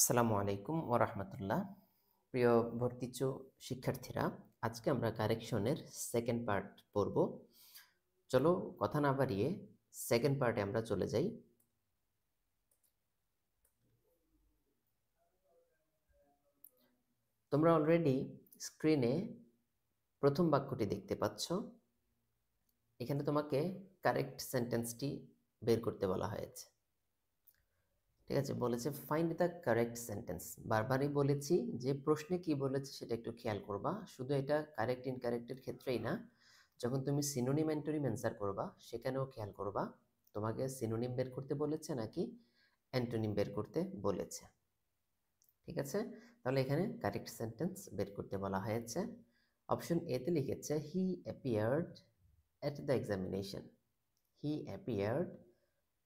আসসালামু আলাইকুম ওয়া রাহমাতুল্লাহ। প্রিয় ভর্তিচ্ছু শিক্ষার্থীরা, আজকে আমরা কারেকশনের সেকেন্ড পার্ট পড়ব। চলো কথা না বাড়িয়ে সেকেন্ড পার্টে আমরা চলে যাই। তোমরা অলরেডি স্ক্রিনে প্রথম বাক্যটি দেখতে পাচ্ছ। এখানে তোমাকে কারেক্ট সেন্টেন্সটি বের করতে বলা হয়েছে। ঠিক আছে, বলেছে ফাইন্ড দ্য কারেক্ট সেন্টেন্স। বারবারই বলেছি যে প্রশ্নে কি বলেছে সেটা একটু খেয়াল করবা। শুধু এটা কারেক্ট ইনকারেক্টের ক্ষেত্রেই না, যখন তুমি সিনোনিম অ্যান্টোনিম অ্যান্সার করবা সেখানেও খেয়াল করবা তোমাকে সিনোনিম বের করতে বলেছে নাকি অ্যান্টোনিম বের করতে বলেছে। ঠিক আছে, তাহলে এখানে কারেক্ট সেন্টেন্স বের করতে বলা হয়েছে। অপশন এতে লিখেছে he appeared at the examination. He appeared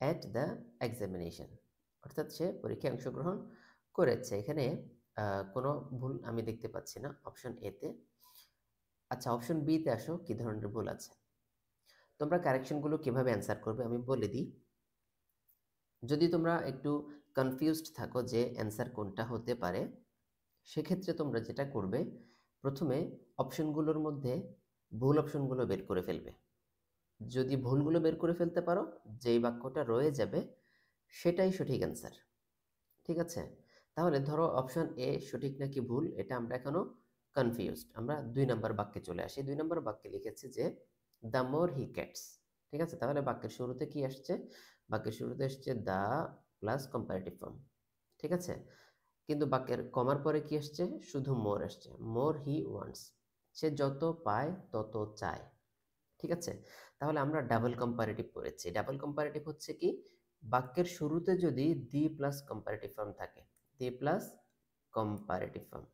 at the examination, অর্থাৎ সে পরীক্ষায় অংশগ্রহণ করেছে। এখানে কোনো ভুল আমি দেখতে পাচ্ছি না অপশন এতে। আচ্ছা, অপশন বিতে আসো, কি ধরনের ভুল আছে। তোমরা কারেকশনগুলো কিভাবে অ্যান্সার করবে আমি বলে দিই। যদি তোমরা একটু কনফিউজড থাকো যে অ্যান্সার কোনটা হতে পারে, সেক্ষেত্রে তোমরা যেটা করবে, প্রথমে অপশনগুলোর মধ্যে ভুল অপশনগুলো বের করে ফেলবে। যদি ভুলগুলো বের করে ফেলতে পারো, যেই বাক্যটা রয়ে যাবে সেটাই সঠিক অ্যান্সার। ঠিক আছে, তাহলে ধরো অপশন এ সঠিক নাকি ভুল এটা আমরা এখনো কনফিউজড। আমরা 2 নম্বর বাক্যে চলে আসি। 2 নম্বর বাক্যে লিখেছে যে দ্য মোর হি গেটস। ঠিক আছে, তাহলে বাক্যের শুরুতে কি আসছে? বাক্যের শুরুতে আসছে দ্য প্লাস কম্পারেটিভ ফর্ম। ঠিক আছে, কিন্তু বাক্যের কমার পরে কি আসছে? শুধু মোর আসছে। মোর হি ওয়ান্টস, সে যত পায় তত চায়। ঠিক আছে, তাহলে আমরা ডাবল কম্পারেটিভ পড়েছি। ডাবল কম্পারেটিভ হচ্ছে কি? বাক্যের শুরুতে যদি দি প্লাস কম্পারেটিভ ফর্ম থাকে, দি প্লাস কম্পারেটিভ ফর্ম,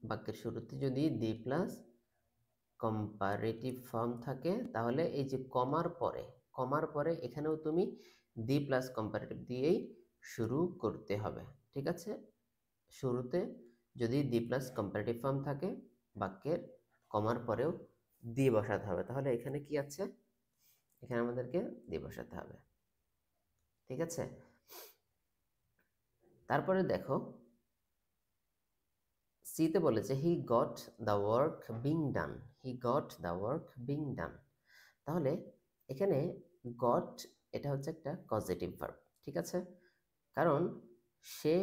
বাক্যের শুরুতে যদি দি প্লাস কম্পারেটিভ ফর্ম থাকে, তাহলে এই যে কমার পরে এখানেও তুমি দি প্লাস কম্পারেটিভ দিয়েই শুরু করতে হবে। ঠিক আছে, শুরুতে যদি দি প্লাস কম্পারেটিভ ফর্ম থাকে, বাক্যের কমার পরেও দি বসাতে হবে। তাহলে এখানে কি আছে? এখানে আমাদেরকে দি বসাতে হবে। ঠিক আছে, তারপরে দেখো সিতে বলেছে he got the work being done. He got the work being done, তাহলে এখানে গট এটা হচ্ছে একটা পজিটিভ ভার্ব। ঠিক আছে, কারণ সে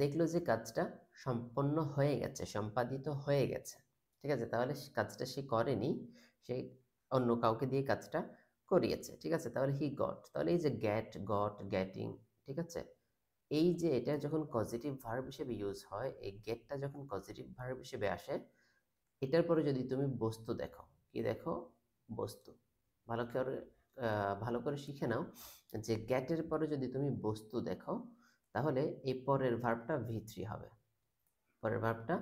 দেখলো যে কাজটা সম্পন্ন হয়ে গেছে, সম্পাদিত হয়ে গেছে। ঠিক আছে, তাহলে কাজটা সে করেনি, সে অন্য কাউকে দিয়ে কাজটা করিয়েছে। ঠিক আছে, তাহলে হি গট, তাহলে এই যে গেট, গট, গেটিং, ঠিক আছে, এই যে এটা যখন পজিটিভ ভার্ব হিসেবে ইউজ হয়, এই গেটটা যখন পজিটিভ ভার্ব হিসেবে আসে, এটার পরে যদি তুমি বস্তু দেখো, কি দেখো? বস্তু। ভালো করে শিখে নাও যে গেটের পরে যদি তুমি বস্তু দেখো, তাহলে এই পরের ভার্বটা ভি3 হবে। পরের ভার্বটা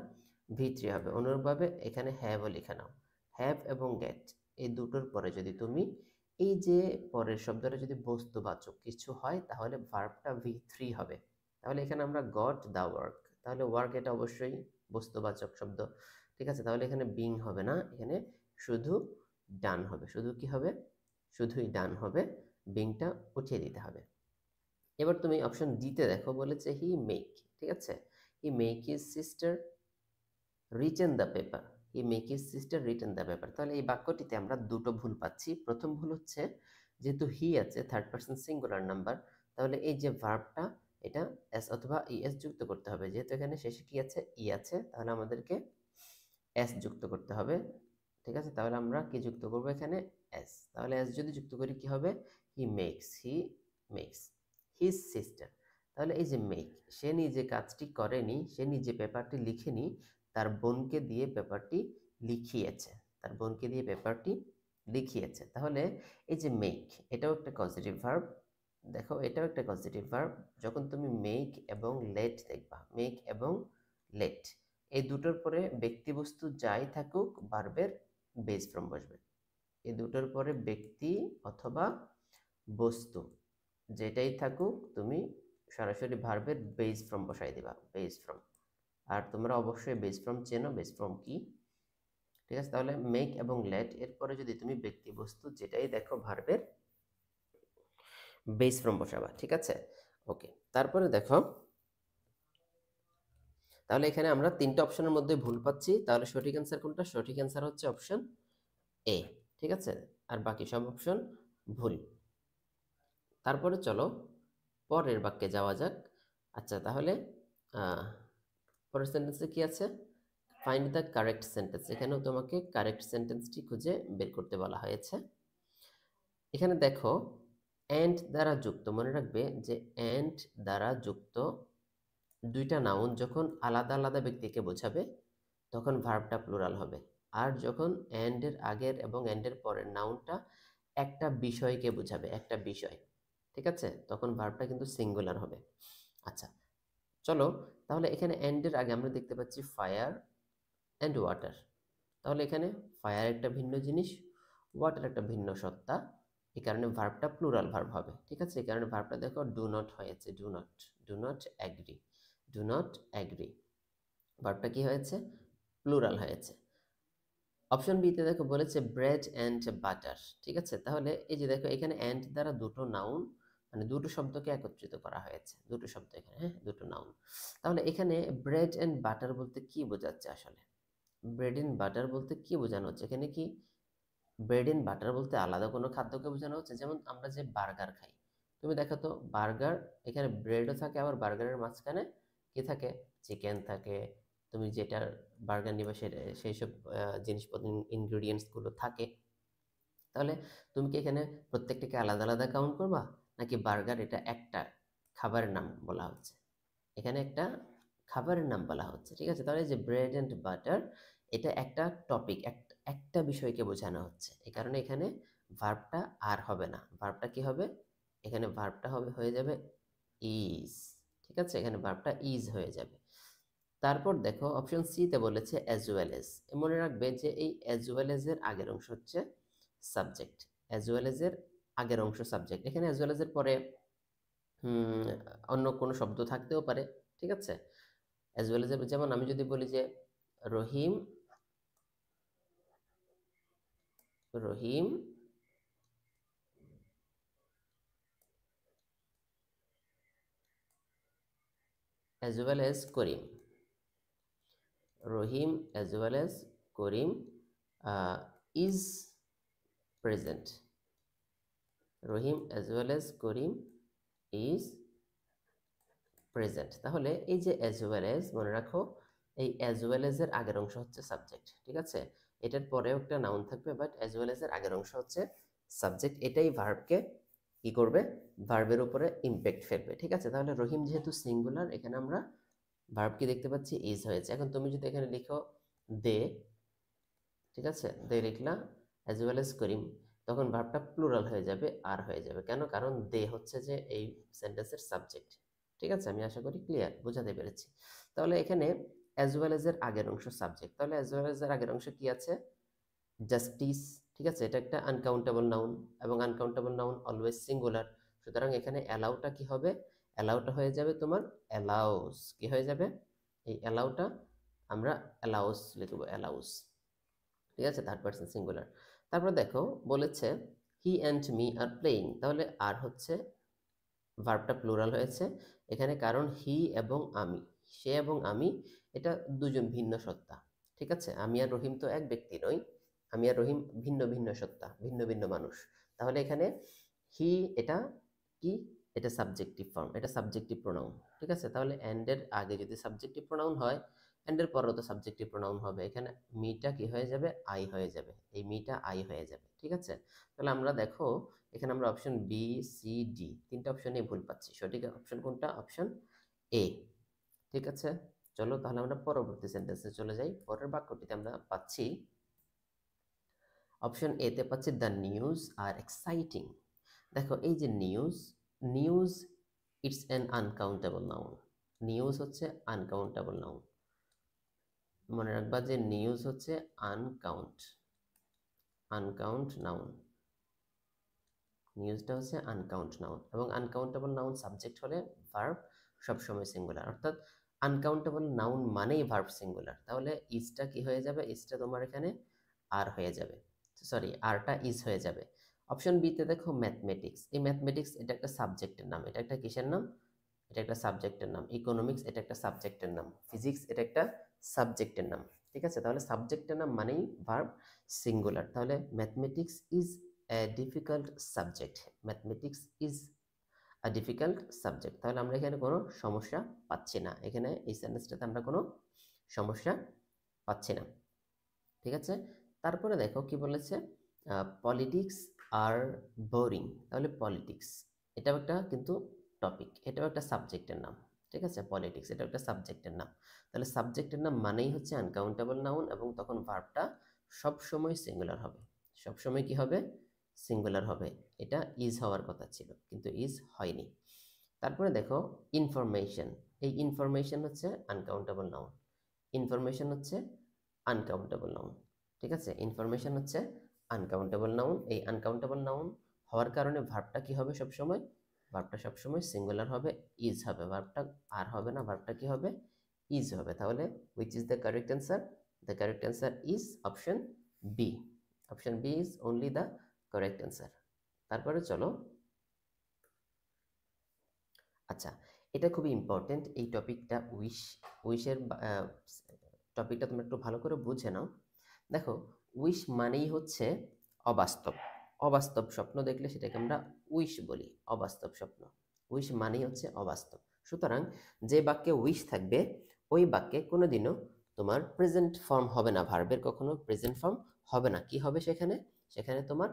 ভি3 হবে। অনুরূপভাবে এখানে হ্যাভও লিখে নাও। হ্যাভ এবং গেট এই দুটোর পরে যদি তুমি এই যে পরের শব্দটা যদি বস্তুবাচক কিছু হয়, তাহলে ভার্বটা ভি3 হবে। তাহলে এখানে আমরা গট দ্য ওয়ার্ক, তাহলে ওয়ার্ক এটা অবশ্যই বস্তুবাচক শব্দ। ঠিক আছে, তাহলে এখানে বিং হবে না, এখানে শুধু ডান হবে। শুধু কি হবে? শুধুই ডান হবে, বিংটা উঠিয়ে দিতে হবে। এবার তুমি অপশন ডিতে দেখো, বলেছে হি মেক। ঠিক আছে, he make his sister written the paper. He make his sister written the paper, তাহলে এই বাক্যটিতে আমরা দুটো ভুল পাচ্ছি। প্রথম ভুল হচ্ছে, যেহেতু হি আছে থার্ড পারসন সিঙ্গুলার নাম্বার, তাহলে এই যে ভার্বটা এটা এস অথবা ইএস যুক্ত করতে হবে। যেহেতু এখানে শেষে কি আছে? ই আছে, তাহলে আমাদেরকে এস যুক্ত করতে হবে। ঠিক আছে, তাহলে আমরা কি যুক্ত করব এখানে? এস। তাহলে এস যদি যুক্ত করি কি হবে? He makes his sister. তাহলে এই যে মেক, সে নিজে কাজটি করেনি, সে নিজে পেপারটি লিখেনি, তার বোনকে দিয়ে পেপারটি লিখিয়েছে। তার বোনকে দিয়ে পেপারটি লিখিয়েছে। তাহলে এই যে মেক, এটাও একটা পজিটিভ ভার্ব। দেখো, এটাও একটা পজিটিভ ভার্ব। যখন তুমি মেক এবং লেট দেখবা, মেক এবং লেট এই দুটোর পরে ব্যক্তি বস্তু যাই থাকুক, ভার্বের বেস ফর্ম বসবে। এই দুটোর পরে ব্যক্তি অথবা বস্তু যেটাই থাকুক, তুমি সরাসরি ভার্বের বেস ফর্ম বসাই দিবা, বেস ফর্ম। আর তোমরা অবশ্যই বেস ফর্ম চেনো, বেস ফর্ম কি। ঠিক আছে, তাহলে মেক এবং লেট এরপরে যদি তুমি ব্যক্তি বস্তু যেটাই দেখো, ভার্বের বেস ফর্ম বসাবা। ঠিক আছে, ওকে, তারপরে দেখো, তাহলে এখানে আমরা তিনটা অপশনের মধ্যে ভুল পাচ্ছি। তাহলে সঠিক অ্যান্সার কোনটা? সঠিক অ্যান্সার হচ্ছে অপশন এ। ঠিক আছে, আর বাকি সব অপশন ভুল। তারপরে চলো পরের বাক্যে যাওয়া যাক। আচ্ছা, তাহলে আহ, পরের সেন্টেন্সে কি আছে? Find the correct sentence. এখানেও তোমাকে কারেক্ট সেন্টেন্সটি খুঁজে বের করতে বলা হয়েছে। এখানে দেখো, অ্যান্ড দ্বারা যুক্ত, মনে রাখবে যে অ্যান্ড দ্বারা যুক্ত দুইটা নাউন যখন আলাদা আলাদা ব্যক্তিকে বোঝাবে তখন ভার্বটা প্লুরাল হবে। আর যখন অ্যান্ড এর আগের এবং অ্যান্ড এর পরের নাউনটা একটা বিষয়কে বোঝাবে, একটা বিষয়, ঠিক আছে, তখন ভার্বটা কিন্তু সিঙ্গুলার হবে। আচ্ছা, চলো তাহলে এখানে অ্যান্ড এর আগে আমরা দেখতে পাচ্ছি ফায়ার অ্যান্ড ওয়াটার। তাহলে এখানে ফায়ার একটা ভিন্ন জিনিস, ওয়াটার একটা ভিন্ন সত্তা, এই কারণে ভার্বটা প্লুরাল ভার্ব হবে। ঠিক আছে, এই কারণে ভার্বটা দেখো ডু নট হয়েছে, do not, do not agree, do not agree, ভার্বটা কি হয়েছে? প্লুরাল হয়েছে। অপশন বিতে দেখো বলেছে ব্রেড অ্যান্ড বাটার। ঠিক আছে, তাহলে এই যে দেখো এখানে অ্যান্ড দ্বারা দুটো নাউন, মানে দুটো শব্দকে একত্রিত করা হয়েছে, দুটো শব্দ এখানে, হ্যাঁ, দুটো নাউন। তাহলে এখানে ব্রেড অ্যান্ড বাটার বলতে কি বোঝাচ্ছে আসলে? ব্রেড অ্যান্ড বাটার বলতে কি বোঝানো হচ্ছে এখানে? কি ব্রেড অ্যান্ড বাটার বলতে আলাদা কোনো খাদ্যকে বোঝানো হচ্ছে? যেমন আমরা যে বার্গার খাই, তুমি দেখো তো বার্গার, এখানে ব্রেডও থাকে, আবার বার্গারের মাঝখানে কি থাকে? চিকেন থাকে। তুমি যেটার বার্গার নিবে সেই সব জিনিসপত্র, ইনগ্রিডিয়েন্টসগুলো থাকে। তাহলে তুমি কি এখানে প্রত্যেকটাকে আলাদা আলাদা কাউন্ট করবা, নাকি বার্গার এটা একটা খাবারের নাম বলা হচ্ছে? এখানে একটা খাবারের নাম বলা হচ্ছে। ঠিক আছে, তাহলে যে ব্রেড অ্যান্ড বাটার, এটা একটা টপিক, একটা বিষয়কে বোঝানো হচ্ছে। এই কারণে এখানে ভার্বটা আর হবে না, ভার্বটা কি হবে? এখানে ভার্বটা হবে, হয়ে যাবে ইজ। ঠিক আছে, এখানে ভার্বটা ইজ হয়ে যাবে। তারপর দেখো অপশন সি তে বলেছে অ্যাজ ওয়েল এজ। মনে রাখবে যে এই অ্যাজ ওয়েল এজ এর আগের অংশ হচ্ছে সাবজেক্ট, অ্যাজ ওয়েল এজ এর আগের অংশ সাবজেক্ট। এখানে অ্যাজ ওয়েল এজ এর পরে অন্য কোনো শব্দ থাকতেও পারে। ঠিক আছে, অ্যাজ ওয়েল এজ, যেমন আমি যদি বলি যে Rahim, Rahim as well as Karim, Rahim as well as Karim is present, Rahim as well as Karim is present. তাহলে এই যে অ্যাজ ওয়েল এজ, মনে রাখো এই অ্যাজ ওয়েল এজ এর আগের অংশ হচ্ছে সাবজেক্ট। ঠিক আছে, এটার পরেও একটা নাউন থাকবে, বাট অ্যাজ ওয়েল এজ এর আগের অংশ হচ্ছে সাবজেক্ট। এটাই ভার্বকে কি করবে? ভার্বের উপরে ইমপ্যাক্ট ফেলবে। ঠিক আছে, তাহলে রহিম যেহেতু সিঙ্গুলার, এখানে আমরা ভার্ব কি দেখতে পাচ্ছি? ইজ হয়েছে। এখন তুমি যদি এখানে লিখো দে, ঠিক আছে, দে লিখলা অ্যাজ ওয়েল এজ করিম, তখন ভার্বটা প্লুরাল হয়ে যাবে, আর হয়ে যাবে। কেন? কারণ দে হচ্ছে যে এই সেন্টেন্সের সাবজেক্ট। ঠিক আছে, আমি আশা করি ক্লিয়ার, বোঝাতে পেরেছি। তাহলে এখানে অ্যাজ ওয়েল এজ এর আগের অংশ সাবজেক্ট, তাহলে অ্যাজ ওয়েল এজ এর আগের অংশ কি আছে? জাস্টিস। ঠিক আছে, এটা একটা আনকাউন্টেবল নাউন, এবং আনকাউন্টেবল নাউন অলওয়েজ সিঙ্গুলার। সুতরাং এখানে অ্যালাউটা কি হবে? অ্যালাউটা হয়ে যাবে তোমার অ্যালাউস। কি হয়ে যাবে? এই অ্যালাউটা আমরা অ্যালাউস লিখব, অ্যালাউস। ঠিক আছে, থার্ড পারসন সিঙ্গুলার। তারপর দেখো বলেছে he and me are playing, তাহলে আর হচ্ছে ভার্বটা প্লুরাল হয়েছে এখানে, কারণ হি এবং আমি, সে এবং আমি, এটা দুজন ভিন্ন সত্তা। ঠিক আছে, আমি আর রহিম তো এক ব্যক্তি নই, আমি আর রহিম ভিন্ন ভিন্ন সত্তা, ভিন্ন ভিন্ন মানুষ। তাহলে এখানে হি, এটা কি? এটা সাবজেক্টিভ ফর্ম, এটা সাবজেক্টিভ প্রোনাউন। ঠিক আছে, তাহলে এন্ড এর আগে যদি সাবজেক্টিভ প্রোনাউন হয়, এন্ড এর পরেও তো সাবজেক্টিভ প্রোনাউন হবে। এখানে মিটা কি হয়ে যাবে? আই হয়ে যাবে, এই মিটা আই হয়ে যাবে। ঠিক আছে, তাহলে আমরা দেখো এখানে আমরা অপশন বি, সি, ডি, তিনটা অপশনে ভুল পাচ্ছি। সঠিক অপশন কোনটা? Option A. ঠিক আছে, চলো তাহলে আমরা পরবর্তী সেন্টেন্সে চলে যাই। পরের বাক্যটিতে আমরা পাচ্ছি অপশন এ তে পাচ্ছি দ্য নিউজ আর এক্সাইটিং। দেখো এই যে news, news it's an uncountable noun. News হচ্ছে আনকাউন্টেবল নাউন। মনে রাখবা যে নিউজ হচ্ছে আনকাউন্ট নাউন। নিউজটা হচ্ছে আনকাউন্ট নাউন, এবং আনকাউন্টেবল নাউন সাবজেক্ট হলে ভার্ব সবসময় সিঙ্গুলার, অর্থাৎ আনকাউন্টেবল নাউন মানেই ভার্ব সিঙ্গুলার। তাহলে ইজটা কি হয়ে যাবে? ইজটা তোমার এখানে আর হয়ে যাবে, সরি, আরটা ইজ হয়ে যাবে। অপশন বিতে দেখো ম্যাথমেটিক্স, এই ম্যাথমেটিক্স এটা একটা সাবজেক্টের নাম, এটা একটা কিসের নাম? এটা একটা সাবজেক্টের নাম, ইকোনমিক্স এটা একটা সাবজেক্টের নাম, ফিজিক্স এটা একটা সাবজেক্টের নাম। ঠিক আছে, তাহলে সাবজেক্টের নাম মানেই ভার্ব সিঙ্গুলার। তাহলে mathematics is a difficult subject, mathematics is a difficult subject. তাহলে আমরা এখানে কোনো সমস্যা পাচ্ছি না, এখানে এই সেন্টেন্সটাতে আমরা কোনো সমস্যা পাচ্ছি না। ঠিক আছে, তারপরে দেখো কি বলেছে, পলিটিক্স আর বোরিং। তাহলে পলিটিক্স এটাও একটা কিন্তু টপিক, এটাও একটা সাবজেক্টের নাম। ঠিক আছে, পলিটিক্স এটাও একটা সাবজেক্টের নাম। তাহলে সাবজেক্টের নাম মানেই হচ্ছে আনকাউন্টেবল নাউন, এবং তখন ভার্বটা সবসময় সিঙ্গুলার হবে, সবসময় কি হবে, সিঙ্গুলার হবে। এটা ইজ হওয়ার কথা ছিল কিন্তু ইজ হয়নি। তারপরে দেখো ইনফরমেশন, এই ইনফরমেশন হচ্ছে আনকাউন্টেবল নাউন, ইনফরমেশন হচ্ছে আনকাউন্টেবল নাউন। ঠিক আছে, ইনফরমেশন হচ্ছে আনকাউন্টেবল নাউন। এই আনকাউন্টেবল নাউন হওয়ার কারণে ভার্বটা কি হবে সবসময়, ভার্বটা সবসময় সিঙ্গুলার হবে, ইজ হবে, ভার্বটা আর হবে না, ভার্বটা কি হবে, ইজ হবে। তাহলে which is the correct answer, the correct answer is option B, option B is only the correct answer. তারপরে চলো, আচ্ছা এটা খুবই ইম্পর্টেন্ট এই টপিকটা, উইশের টপিকটা তোমরা একটু ভালো করে বুঝে নাও। দেখো উইশ মানেই হচ্ছে অবাস্তব, অবাস্তব স্বপ্ন দেখলে সেটাকে আমরা উইশ বলি, অবাস্তব স্বপ্ন। উইশ মানেই হচ্ছে অবাস্তব। সুতরাং যে বাক্যে উইশ থাকবে ওই বাক্যে কোনোদিনও তোমার প্রেজেন্ট ফর্ম হবে না, ভার্বের কখনো প্রেজেন্ট ফর্ম হবে না। কি হবে সেখানে, সেখানে তোমার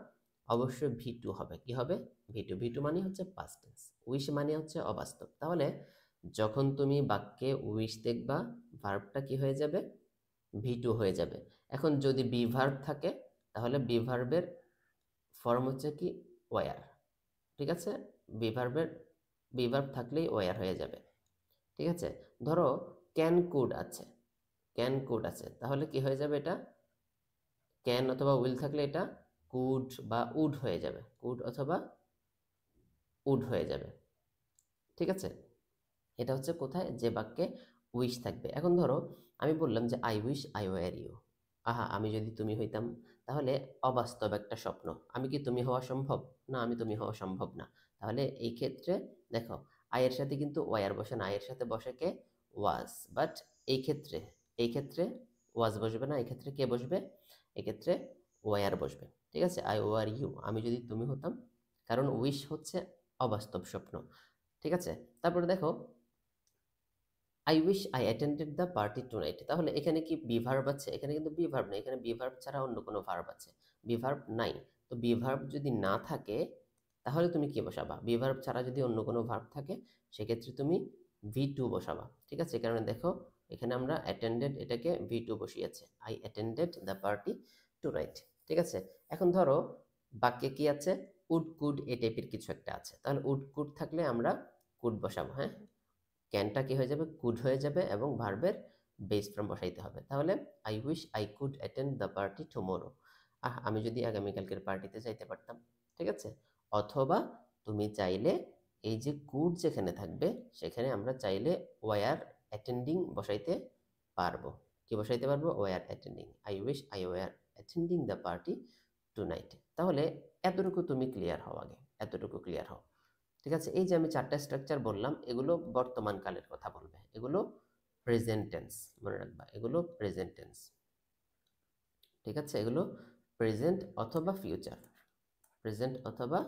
অবশ্যই ভি টু হবে। কি হবে, ভি টু, ভি টু মানে হচ্ছে পাস্ট টেন্স, উইশ মানে হচ্ছে অবাস্তব। তাহলে যখন তুমি বাক্যে উইশ দেখবা ভার্বটা কি হয়ে যাবে, ভি টু হয়ে যাবে। এখন যদি বি ভার্ব থাকে তাহলে বি ভার্বের ফর্ম হচ্ছে কি ওয়ার। ঠিক আছে, বি ভার্বের, বি ভার্ব থাকলেই ওয়ার হয়ে যাবে। ঠিক আছে, ধরো ক্যান কুড আছে, ক্যান কুড আছে, তাহলে কি হয়ে যাবে, এটা ক্যান অথবা উইল থাকলে এটা কুড বা উড হয়ে যাবে, কুড অথবা উড হয়ে যাবে। ঠিক আছে, এটা হচ্ছে কোথায়, যে বাক্যে উইশ থাকবে। এখন ধরো আমি বললাম যে I wish I were you, আহা আমি যদি তুমি হইতাম, তাহলে অবাস্তব একটা স্বপ্ন, আমি কি তুমি হওয়া সম্ভব, না আমি তুমি হওয়া সম্ভব না। তাহলে এই ক্ষেত্রে দেখো আয়ের সাথে কিন্তু ওয়ার বসে না, আয়ের সাথে বসে কে, ওয়াজ। বাট এই ক্ষেত্রে, এই ক্ষেত্রে ওয়াজ বসবে না, এই ক্ষেত্রে কে বসবে, এক্ষেত্রে ওয়ার বসবে। ঠিক আছে, আই ওয়ার ইউ, আমি যদি তুমি হতাম, কারণ উইশ হচ্ছে অবাস্তব স্বপ্ন। ঠিক আছে, তারপরে দেখো I wish I attended the party tonight, তাহলে এখানে কি বি ভার্ব আছে, এখানে কিন্তু বি ভার্ব নেই, এখানে বি ভার্ব ছাড়া অন্য কোনো ভার্ব আছে, বি ভার্ব নাই। তো বি ভার্ব যদি না থাকে তাহলে তুমি কি বসাবা, বি ভার্ব ছাড়া যদি অন্য কোনো ভার্ব থাকে সেক্ষেত্রে তুমি ভি টু বসাবা। ঠিক আছে, কারণ দেখো এখানে আমরা অ্যাটেন্ডেড এটাকে ভি টু বসিয়েছে, I attended the party tonight. ঠিক আছে, এখন ধরো বাক্যে কি আছে, উড কুড এ টাইপের কিছু একটা আছে, তাহলে উড কুড থাকলে আমরা কুড বসাবো। হ্যাঁ, ক্যানটা কি হয়ে যাবে, কুড হয়ে যাবে, এবং ভার্বের বেস ফর্ম বসাইতে হবে। তাহলে I wish I could attend the party tomorrow, আমি যদি আগামীকালকের পার্টিতে যাইতে পারতাম। ঠিক আছে, অথবা তুমি চাইলে এই যে কুড যেখানে থাকবে সেখানে আমরা চাইলে ওয়ার অ্যাটেন্ডিং বসাইতে পারবো। কি বসাইতে পারবো, were attending, I wish I were attending the party tonight. তাহলে এতটুকু তুমি ক্লিয়ার হও, আগে এতটুকু ক্লিয়ার হও। ঠিক আছে, এই যে আমি চারটা স্ট্রাকচার বললাম এগুলো বর্তমান কালের কথা বলবে, এগুলো প্রেজেন্ট টেন্স, মনে রাখবা এগুলো প্রেজেন্ট টেন্স। ঠিক আছে, এগুলো প্রেজেন্ট অথবা ফিউচার, প্রেজেন্ট অথবা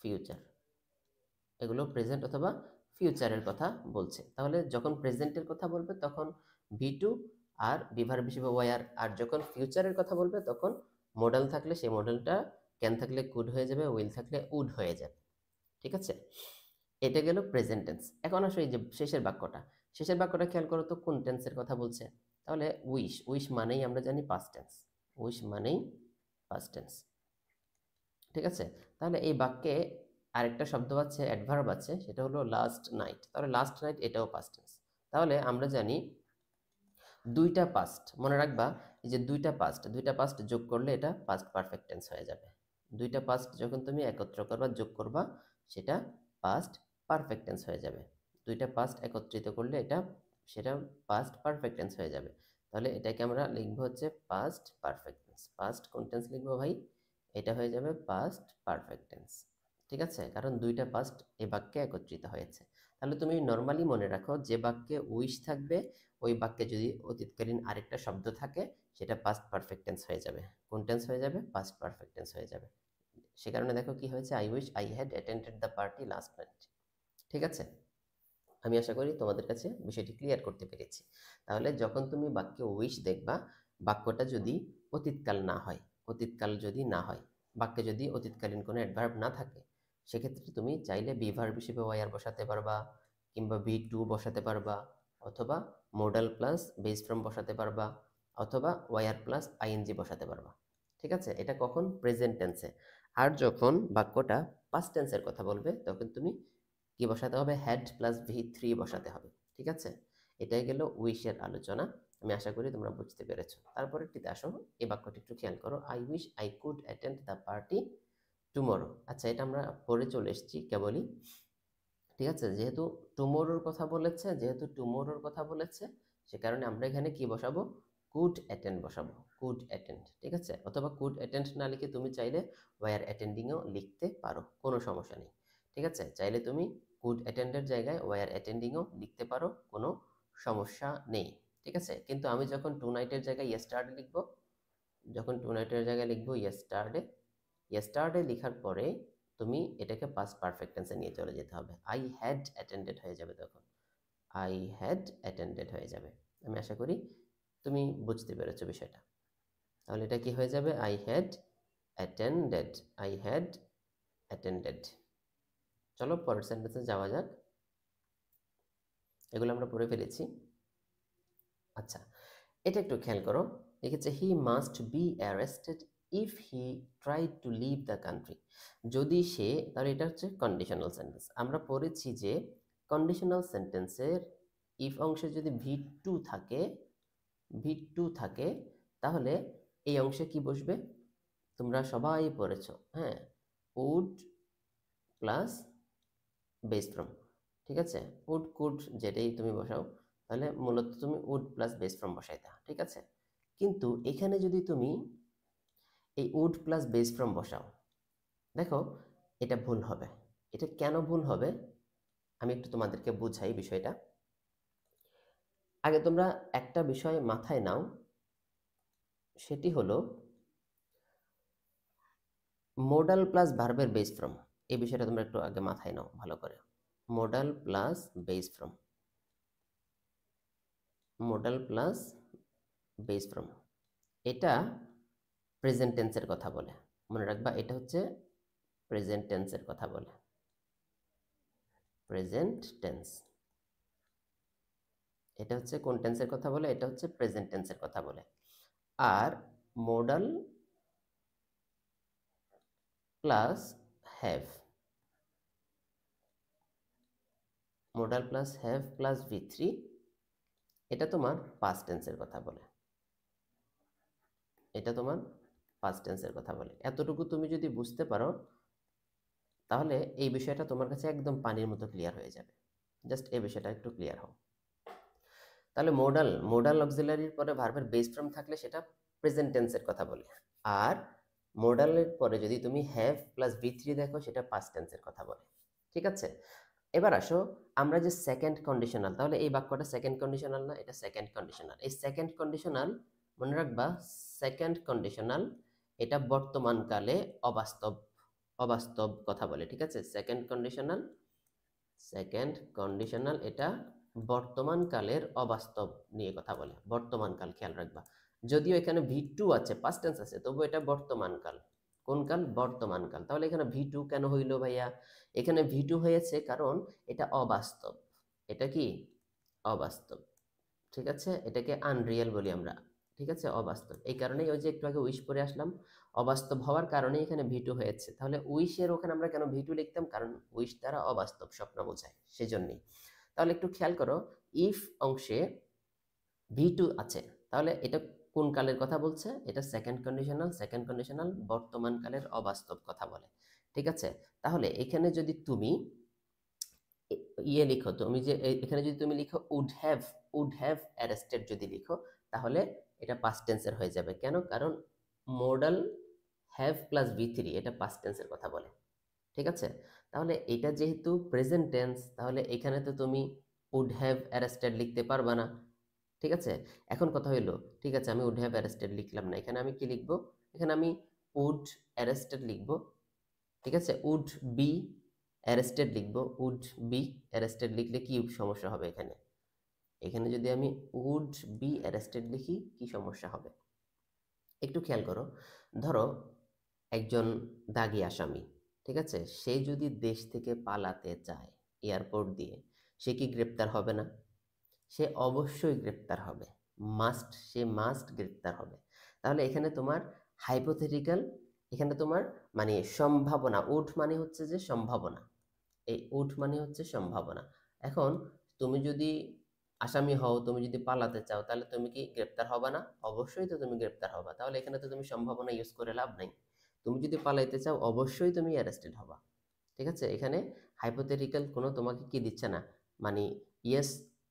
ফিউচার, এগুলো প্রেজেন্ট অথবা ফিউচারের কথা বলছে। তাহলে যখন প্রেজেন্টের কথা বলবে তখন ভি টু আর বিভার্ব হিসেবে ওয়ার, আর যখন ফিউচারের কথা বলবে তখন মডেল থাকলে সেই মডেলটা ক্যান থাকলে কুড হয়ে যাবে, উইল থাকলে উড হয়ে যাবে। ঠিক আছে, এটা গেল প্রেজেন্ট টেন্স। এখন আসো এই যে শেষের বাক্যটা, শেষের বাক্যটা খেয়াল করো তো কোন টেন্সের কথা বলছে। তাহলে উইশ, উইশ মানেই আমরা জানি পাস্ট টেন্স, উইশ মানেই পাস্ট টেন্স। ঠিক আছে, তাহলে এই বাক্যে আরেকটা শব্দ আছে, অ্যাডভার্ব আছে, সেটা হলো লাস্ট নাইট। তাহলে লাস্ট নাইট এটাও পাস্ট টেন্স। তাহলে আমরা জানি দুইটা পাস্ট, মনে রাখবা এই যে দুইটা পাস্ট যোগ করলে এটা পাস্ট পারফেক্ট টেন্স হয়ে যাবে। দুইটা পাস্ট যখন তুমি একত্র করবা, যোগ করবা, সেটা পাস্ট পারফেক্ট টেন্স হয়ে যাবে। দুইটা পাস্ট একত্রিত করলে এটা, সেটা পাস্ট পারফেক্ট টেন্স হয়ে যাবে। তাহলে এটাকে আমরা লিখবো হচ্ছে পাস্ট পারফেক্ট টেন্স। পাস্ট কোন টেন্স লিখবো ভাই, এটা হয়ে যাবে পাস্ট পারফেক্ট টেন্স। ঠিক আছে, কারণ দুইটা পাস্ট এই বাক্যে একত্রিত হয়েছে। তাহলে তুমি নর্মালি মনে রাখো যে বাক্যে উইশ থাকবে ওই বাক্যে যদি অতীতকালীন আরেকটা শব্দ থাকে সেটা পাস্ট পারফেক্ট টেন্স হয়ে যাবে। কোন টেন্স হয়ে যাবে? পাস্ট পারফেক্ট টেন্স হয়ে যাবে। সে কারণে দেখো কি হয়েছে, I wish I had attended the party last night. ঠিক আছে, আমি আশা করি তোমাদের কাছে বিষয়টি ক্লিয়ার করতে পেরেছি। তাহলে যখন তুমি বাক্যে উইশ দেখবা, বাক্যটা যদি অতীতকাল না হয়, অতীতকাল যদি না হয়, বাক্যে যদি অতীতকালীন কোনো অ্যাডভার্ব না থাকে, সেক্ষেত্রে তুমি চাইলে বি ভার্ব হিসেবে ওয়ার বসাতে পারবা, কিংবা বি টু বসাতে পারবা, অথবা মোডাল প্লাস বেস ফর্ম বসাতে পারবা, অথবা ওয়ার প্লাস আইএনজি বসাতে পারবা। ঠিক আছে, এটা কখন? প্রেজেন্ট টেন্সে। আর যখন বাক্যটা পাস্ট টেন্সের কথা বলবে তখন তুমি কি বসাতে হবে? হ্যাড প্লাস V3 বসাতে হবে। ঠিক আছে, এটাই গেল উইশের আলোচনা। আমি আশা করি তোমরা বুঝতে পেরেছো। তারপরেরটিতে আসো, এই বাক্যটি একটু খেয়াল করো, I wish I could attend the party tomorrow. আচ্ছা, এটা আমরা পড়ে চলে এসেছি কেবলই। ঠিক আছে, যেহেতু টুমোরোর কথা বলেছে, সে কারণে আমরা এখানে কি বসাবো? কুড অ্যাটেন্ড বসাবো, কুড অ্যাটেন্ড। ঠিক আছে, অথবা কুড অ্যাটেন্ড না লিখে তুমি চাইলে ওয়ার অ্যাটেন্ডিংও লিখতে পারো, কোনো সমস্যা নেই। ঠিক আছে, চাইলে তুমি কুড অ্যাটেন্ডের জায়গায় ওয়ার অ্যাটেন্ডিংও লিখতে পারো, কোনো সমস্যা নেই। ঠিক আছে, কিন্তু আমি যখন টু নাইটের জায়গায় ইয়েস্টারডে লিখবো, ইয়েস্টারডে লেখার পরে তুমি এটাকে পাস্ট পারফেক্ট টেন্সে নিয়ে চলে যেতে হবে। আই হ্যাড অ্যাটেন্ডেড হয়ে যাবে, তখন আই হ্যাড অ্যাটেন্ডেড হয়ে যাবে। আমি আশা করি তুমি বুঝতে পেরেছো বিষয়টা। তাহলে এটা কি হয়ে যাবে? I had attended, I had attended. চলো পরের সেন্টেন্সে যাওয়া যাক, এগুলো আমরা পড়ে ফেলেছি। আচ্ছা, এটা একটু খেয়াল করো, লিখেছে he must be arrested if he try to leave the country. যদি সে, তাহলে এটা হচ্ছে কন্ডিশনাল সেন্টেন্স। আমরা পড়েছি যে কন্ডিশনাল সেন্টেন্সের ইফ অংশে যদি ভি টু থাকে তাহলে এই অংশে কি বসবে? তোমরা সবাই পড়েছো, হ্যাঁ, উড প্লাস বেস ফ্রম। ঠিক আছে, উড কুড যেটাই তুমি বসাও, তাহলে মূলত তুমি উড প্লাস বেস ফ্রম বসাইতা। ঠিক আছে, কিন্তু এখানে যদি তুমি এই উড প্লাস বেস ফ্রম বসাও, দেখো এটা ভুল হবে। এটা কেন ভুল হবে আমি একটু তোমাদেরকে বুঝাই বিষয়টা। আগে তোমরা একটা বিষয় মাথায় নাও, সেটি হলো মোডাল প্লাস ভার্বের বেস ফ্রম। এই বিষয়টা তোমরা একটু আগে মাথায় নাও ভালো করে। Modal plus base form, modal plus base form, এটা প্রেজেন্ট টেন্সের কথা বলে। মনে রাখবা, এটা হচ্ছে প্রেজেন্ট টেন্সের কথা বলে, প্রেজেন্ট টেন্স। এটা হচ্ছে কোন টেন্সের কথা বলে? এটা হচ্ছে প্রেজেন্ট টেন্সের কথা বলে। আর modal plus have, modal plus have plus V3, এটা তোমার পাস্ট টেন্সের কথা বলে, এটা তোমার পাস্ট টেন্সের কথা বলে। এতটুকু তুমি যদি বুঝতে পারো তাহলে এই বিষয়টা তোমার কাছে একদম পানির মতো ক্লিয়ার হয়ে যাবে। জাস্ট এই বিষয়টা একটু ক্লিয়ার হও। তাহলে মোডাল অক্সিলারির পরে ভার্বের বেস ফর্ম থাকলে সেটা প্রেজেন্ট টেন্সের কথা বলে, আর মোডালের পরে যদি তুমি হ্যাভ প্লাস V3 দেখো সেটা পাস্ট টেন্সের কথা বলে। ঠিক আছে, এবার আসো আমরা যে সেকেন্ড কন্ডিশনাল, তাহলে এই বাক্যটা সেকেন্ড কন্ডিশনাল না? এটা সেকেন্ড কন্ডিশনাল। এই সেকেন্ড কন্ডিশনাল মনে রাখবা, সেকেন্ড কন্ডিশনাল এটা বর্তমান কালে অবাস্তব কথা বলে। ঠিক আছে, সেকেন্ড কন্ডিশনাল এটা বর্তমান কালের অবাস্তব নিয়ে কথা বলে। বর্তমান কাল খেয়াল রাখবা, যদিও এখানে V2 আছে, পাস্ট টেন্স আছে, তবু এটা বর্তমান কাল। কোন কাল? বর্তমান কাল। তাহলে এখানে V2 কেন হইল ভাইয়া? এখানে V2 হয়েছে কারণ এটা অবাস্তব। এটা কি? অবাস্তব। ঠিক আছে, এটাকে আনরিয়েল বলি আমরা। ঠিক আছে, অবাস্তব। এই কারণেই ওই যে একটু আগে উইশ করে আসলাম, অবাস্তব হওয়ার কারণে এখানে V2 হয়েছে। তাহলে উইশের ওখানে আমরা কেন V2 লিখতাম? কারণ উইশ দ্বারা অবাস্তব, স্বপ্ন বোঝায়, সেজন্যই। তাহলে একটু খেয়াল করো, ইফ অংশে V2 আছে, তাহলে এটা কোন কালের কথা বলছে? এটা সেকেন্ড কন্ডিশনাল বর্তমান কালের অবাস্তব কথা বলে। ঠিক আছে, তাহলে এখানে যদি তুমি লিখো, তুমি যে এখানে যদি তুমি লিখো উড হ্যাভ অ্যারেস্টেড যদি লিখো, তাহলে এটা পাস্ট টেন্সের হয়ে যাবে। কেন? কারণ মোডাল হ্যাভ প্লাস V3 এটা পাস্ট টেন্সের কথা বলে। ঠিক আছে, তাহলে এটা যেহেতু প্রেজেন্ট টেন্স, তাহলে এখানে তো তুমি উড হ্যাভ অ্যারেস্টেড লিখতে পারবা না। ঠিক আছে, এখন কথা হইলো, ঠিক আছে আমি উড হ্যাভ অ্যারেস্টেড লিখলাম না, এখানে আমি কি লিখবো? এখানে আমি উড অ্যারেস্টেড লিখবো। ঠিক আছে, উড বি অ্যারেস্টেড লিখবো। উড বি অ্যারেস্টেড লিখলে কি সমস্যা হবে এখানে? এখানে যদি আমি উড বি অ্যারেস্টেড লিখি কি সমস্যা হবে? একটু খেয়াল করো, ধরো একজন দাগী আসামি, ঠিক আছে, সে যদি দেশ থেকে পালাতে চায় এয়ারপোর্ট দিয়ে, সে কি গ্রেপ্তার হবে না? সে অবশ্যই গ্রেপ্তার হবে, সে মাস্ট গ্রেপ্তার হবে। তাহলে এখানে তোমার হাইপোথেটিক্যাল, এখানে তোমার মানে সম্ভাবনা, উড মানে হচ্ছে যে সম্ভাবনা, এই উড মানে হচ্ছে সম্ভাবনা। এখন তুমি যদি আসামি হও, তুমি যদি পালাতে চাও, তাহলে তুমি কি গ্রেপ্তার হবা না? অবশ্যই তো তুমি গ্রেপ্তার হবা। তাহলে এখানে তো তুমি সম্ভাবনা ইউজ করে লাভ নাই। তুমি যদি পালাইতে চাও অবশ্যই তুমি অ্যারেস্টেড হবা। ঠিক আছে, এখানে হাইপোথেটিক্যাল কোনো তোমাকে কি দিচ্ছে না, মানে ইয়েস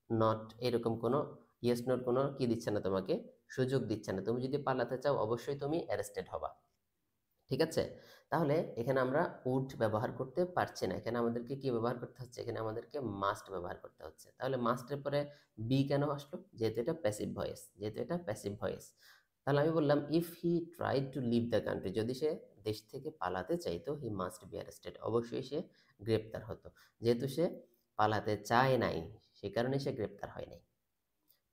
নট এরকম কোনো ইয়েস নট কোনো কি দিচ্ছে না, তোমাকে সুযোগ দিচ্ছে না। তুমি যদি পালাতে চাও অবশ্যই তুমি অ্যারেস্টেড হবা। ঠিক আছে, তাহলে এখানে আমরা উড ব্যবহার করতে পারছি না, এখানে আমাদেরকে কি ব্যবহার করতে হচ্ছে? এখানে আমাদেরকে মাস্ট ব্যবহার করতে হচ্ছে। তাহলে মাস্টের পরে বি কেন আসলো? যেহেতু এটা প্যাসিভ ভয়েস, যেহেতু এটা প্যাসিভ ভয়েস। তাহলে আমি বললাম if he tried to leave the country, যদি সে দেশ থেকে পালাতে চাইতো, হি মাস্ট বি অ্যারেস্টেড, অবশ্যই সে গ্রেপ্তার হতো। যেহেতু সে পালাতে চায় নাই, সে কারণে সে গ্রেপ্তার হয় নাই।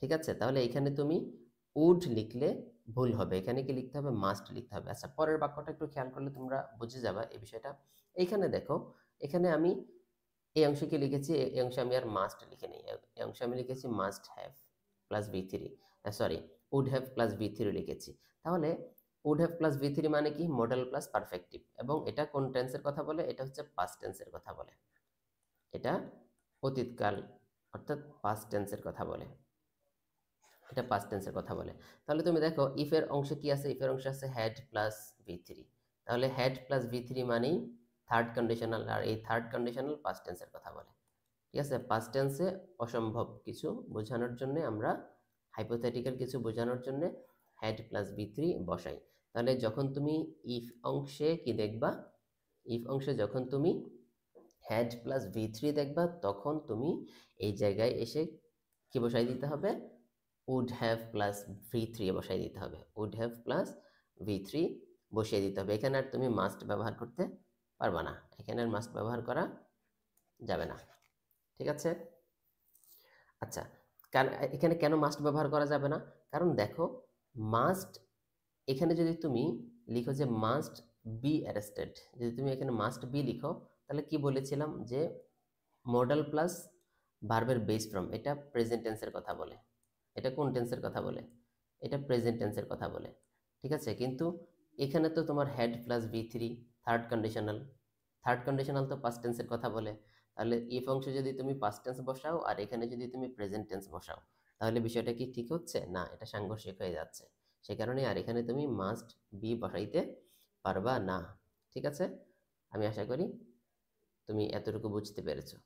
ঠিক আছে, তাহলে এখানে তুমি উড লিখলে ভুল হবে, এখানে কি লিখতে হবে? মাস্ট লিখতে হবে। আচ্ছা, পরের বাক্যটা একটু খেয়াল করলে তোমরা বুঝে যাবা এই বিষয়টা। এইখানে দেখো, এখানে আমি এই অংশে কি লিখেছি? এই অংশে আমি আর মাস্ট লিখে নেই, এই অংশে আমি লিখেছি must have plus V three, sorry would have plus V three লিখেছি। তাহলে would have plus V three মানে কি? মডেল প্লাস পারফেক্টিভ, এবং এটা কোন টেন্সের কথা বলে? এটা হচ্ছে পাস্ট টেন্সের কথা বলে, এটা অতীতকাল অর্থাৎ পাস্ট টেন্সের কথা বলে, এটা পাস্ট টেন্সের কথা বলে। তাহলে তুমি দেখো ইফ এর অংশে কি আছে? ইফ এর অংশে আছে হ্যাড প্লাস ভি থ্রি। তাহলে হ্যাড প্লাস ভি থ্রি মানেই থার্ড কন্ডিশনাল, আর এই থার্ড কন্ডিশনাল পাস্ট টেন্সের কথা বলে। ঠিক আছে, পাস্ট টেন্সে অসম্ভব কিছু বোঝানোর জন্য আমরা হাইপোথেটিক্যাল কিছু বোঝানোর জন্য হ্যাড প্লাস ভি থ্রি বসাই। তাহলে যখন তুমি ইফ অংশে কি দেখবা? ইফ অংশে যখন তুমি হ্যাড প্লাস ভি থ্রি দেখবা, তখন তুমি এই জায়গায় এসে কি বসাই দিতে হবে? Would have plus V three বসাই দিতে হবে, would have plus V three বসিয়ে দিতে হবে। এখানে আর তুমি মাস্ট ব্যবহার করতে পারবা না, এখানে আর মাস্ট ব্যবহার করা যাবে না। ঠিক আছে, আচ্ছা, কারণ এখানে কেন মাস্ট ব্যবহার করা যাবে না? কারণ দেখো, মাস্ট এখানে যদি তুমি লিখো যে মাস্ট বি অ্যারেস্টেড, যদি তুমি এখানে মাস্ট বি লিখো, তাহলে কি বলেছিলাম যে মডেল প্লাস ভার্বের বেস ফর্ম, এটা প্রেজেন্ট টেন্সের কথা বলে। এটা কোন টেন্সের কথা বলে? এটা প্রেজেন্ট টেন্সের কথা বলে। ঠিক আছে, কিন্তু এখানে তো তোমার had plus V three third conditional, third conditional তো পাস্ট টেন্সের কথা বলে। তাহলে ইফ অংশে যদি তুমি পাস্ট টেন্স বসাও আর এখানে যদি তুমি প্রেজেন্ট টেন্স বসাও, তাহলে বিষয়টা কি ঠিক হচ্ছে? না, এটা সাংঘর্ষিক হয়ে যাচ্ছে। সে কারণে আর এখানে তুমি মাস্ট বি বসাইতে পারবা না। ঠিক আছে, আমি আশা করি তুমি এতটুকু বুঝতে পেরেছো।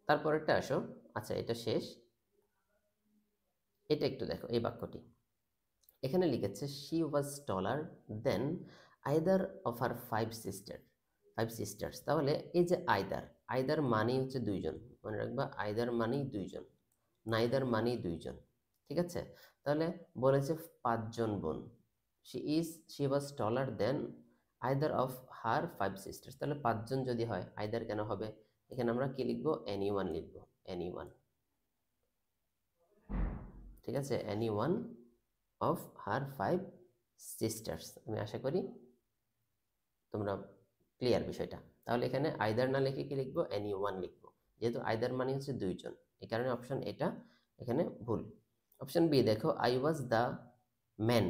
তারপরেরটা আসো, আচ্ছা এটা শেষ, এটা একটু দেখো এই বাক্যটি। এখানে লিখেছে she was taller than either of her five sisters. তাহলে এই যে আইদার, আইদার মানেই হচ্ছে দুইজন, মনে রাখবা আইদার মানেই দুইজন, নাইদার মানেই দুইজন। ঠিক আছে, তাহলে বলেছে পাঁচজন বোন, she was taller than either of her five sisters. তাহলে পাঁচজন যদি হয়, আইদার কেন হবে? এখানে আমরা কি লিখবো? এনি ওয়ান লিখবো, এনি ওয়ান। ঠিক আছে, any one of her five sisters. আমি আশা করি তোমরা ক্লিয়ার বিষয়টা। তাহলে এখানে আইদার না লিখে কি লিখবো? এনি ওয়ান লিখবো, যেহেতু আইদার মানে হচ্ছে দুইজন, এই কারণে অপশন এটা এখানে ভুল। অপশন বি দেখো, I was the man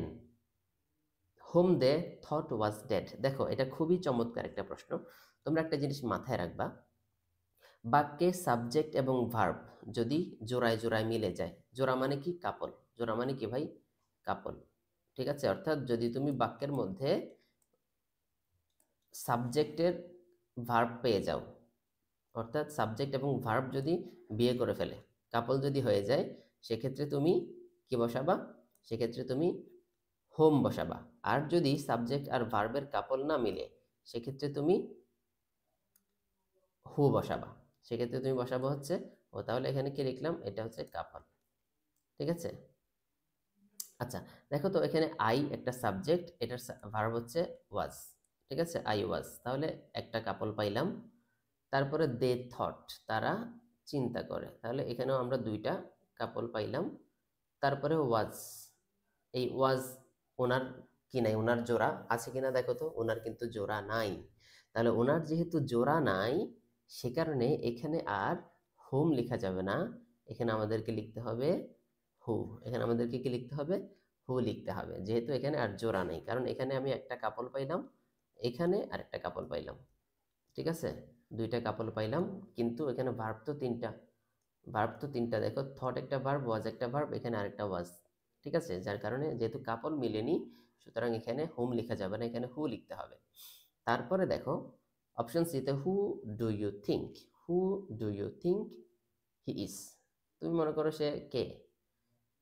whom they thought was dead. দেখো এটা খুবই চমৎকার একটা প্রশ্ন। তোমরা একটা জিনিস মাথায় রাখবা, বাক্যে সাবজেক্ট এবং ভার্ব যদি জোড়ায় জোড়ায় মিলে যায়, জোড়া মানে কি? কাপল। জোড়া মানে কি ভাই? কাপল। ঠিক আছে, অর্থাৎ যদি তুমি বাক্যের মধ্যে সাবজেক্টের ভার্ব পেয়ে যাও, অর্থাৎ সাবজেক্ট এবং ভার্ব যদি বিয়ে করে ফেলে, কাপল যদি হয়ে যায়, সেক্ষেত্রে তুমি কি বসাবা? সেক্ষেত্রে তুমি হোম বসাবা। আর যদি সাবজেক্ট আর ভার্বের কাপল না মিলে, সেক্ষেত্রে তুমি হু বসাবা। সেক্ষেত্রে তুমি বসাবো হচ্ছে ও, তাহলে এখানে কি লিখলাম, এটা হচ্ছে কাপল। ঠিক আছে। আচ্ছা, দেখো তো এখানে আই একটা সাবজেক্ট, এটার ভার্ব হচ্ছে ওয়াজ। ঠিক আছে, আই ওয়াজ, তাহলে একটা কাপল পাইলাম। তারপরে দে থট, তারা চিন্তা করে, তাহলে এখানেও আমরা দুইটা কাপল পাইলাম। তারপরে ওয়াজ, এই ওয়াজ ওনার কি নাই, ওনার জোড়া আছে কিনা দেখো তো, ওনার কিন্তু জোড়া নাই। তাহলে ওনার যেহেতু জোড়া নাই, সে কারণে এখানে আর হোম লেখা যাবে না, এখানে আমাদেরকে লিখতে হবে হু। এখানে আমাদেরকে কি লিখতে হবে, হু লিখতে হবে, যেহেতু এখানে আর জোড়া নেই, কারণ এখানে আমি একটা কাপল পাইলাম, এখানে আর একটা কাপল পাইলাম। ঠিক আছে, দুইটা কাপল পাইলাম, কিন্তু এখানে ভার্ব তো তিনটা, দেখো, থট একটা ভার্ব, ওয়াজ একটা ভার্ব, এখানে আরেকটা ওয়াজ। ঠিক আছে, যার কারণে যেহেতু কাপল মিলেনি, সুতরাং এখানে হোম লেখা যাবে না, এখানে হু লিখতে হবে। তারপরে দেখো অপশন সিতে, who do you think, who do you think he is, তুমি মনে করো সে কে।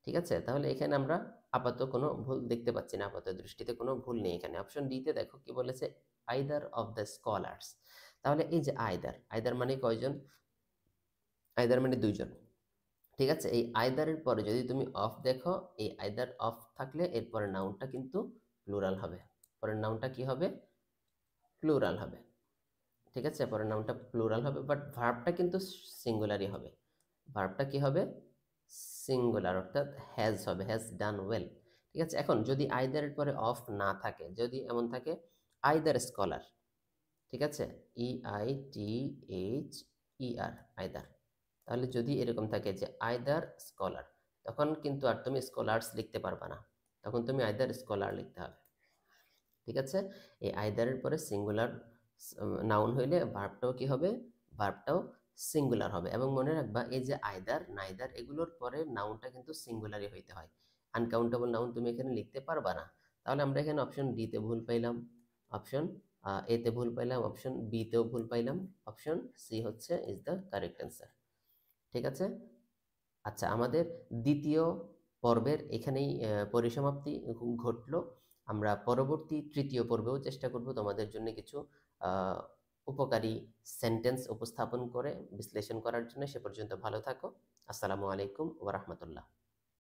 ঠিক আছে, তাহলে এখানে আমরা আপাতত কোনো ভুল দেখতে পাচ্ছি না, আপাতত দৃষ্টিতে কোনো ভুল নেই এখানে। অপশন ডিতে দেখো কি বলেছে, আইদার অফ দ্য স্কলার্স। তাহলে এই যে আইদার, আইদার মানে কয়জন, আইদার মানে দুইজন। ঠিক আছে, এই আইদারের পরে যদি তুমি অফ দেখো, এই আইদার অফ থাকলে এরপরে নাউনটা কিন্তু প্লুরাল হবে, পরের নাউনটা কি হবে, প্লুরাল হবে। ঠিক আছে, পরের নাউনটা প্লুরাল হবে, বাট ভার্বটা কিন্তু সিঙ্গুলারই হবে। ভার্বটা কি হবে, সিঙ্গুলার, অর্থাৎ হ্যাজ হবে, হ্যাজ ডান ওয়েল। ঠিক আছে, এখন যদি আইদারের পরে অফ না থাকে, যদি এমন থাকে আইদার স্কলার, ঠিক আছে, EITHER, আইদার, তাহলে যদি এরকম থাকে যে আইদার স্কলার, তখন কিন্তু আর তুমি স্কলার্স লিখতে পারবা না, তখন তুমি আইদার স্কলার লিখতে হবে। ঠিক আছে, এই আইদারের পরে সিঙ্গুলার নাউন হইলে ভার্বটাও কি হবে, ভার্বটাও সিঙ্গুলার হবে। এবং মনে রাখবা, এই যে আইদার নাইদার এগুলোর পরে নাউনটা কিন্তু সিঙ্গুলারই হইতে হয়, আনকাউন্টেবল নাউন তুমি এখানে লিখতে পারবা না। তাহলে আমরা এখানে অপশন ডিতে ভুল পাইলাম, অপশন এতে ভুল পাইলাম, অপশন বিতেও ভুল পাইলাম, অপশন সি হচ্ছে ইজ দ্য কারেক্ট অ্যান্সার। ঠিক আছে। আচ্ছা, আমাদের দ্বিতীয় পর্বের এখানেই পরিসমাপ্তি ঘটলো। আমরা পরবর্তী তৃতীয় পর্বেও চেষ্টা করব তোমাদের জন্য কিছু আহ, উপকারী সেন্টেন্স উপস্থাপন করে বিশ্লেষণ করার জন্য। সে পর্যন্ত ভালো থাকো। আসসালামু আলাইকুম ওয়া রাহমাতুল্লাহ।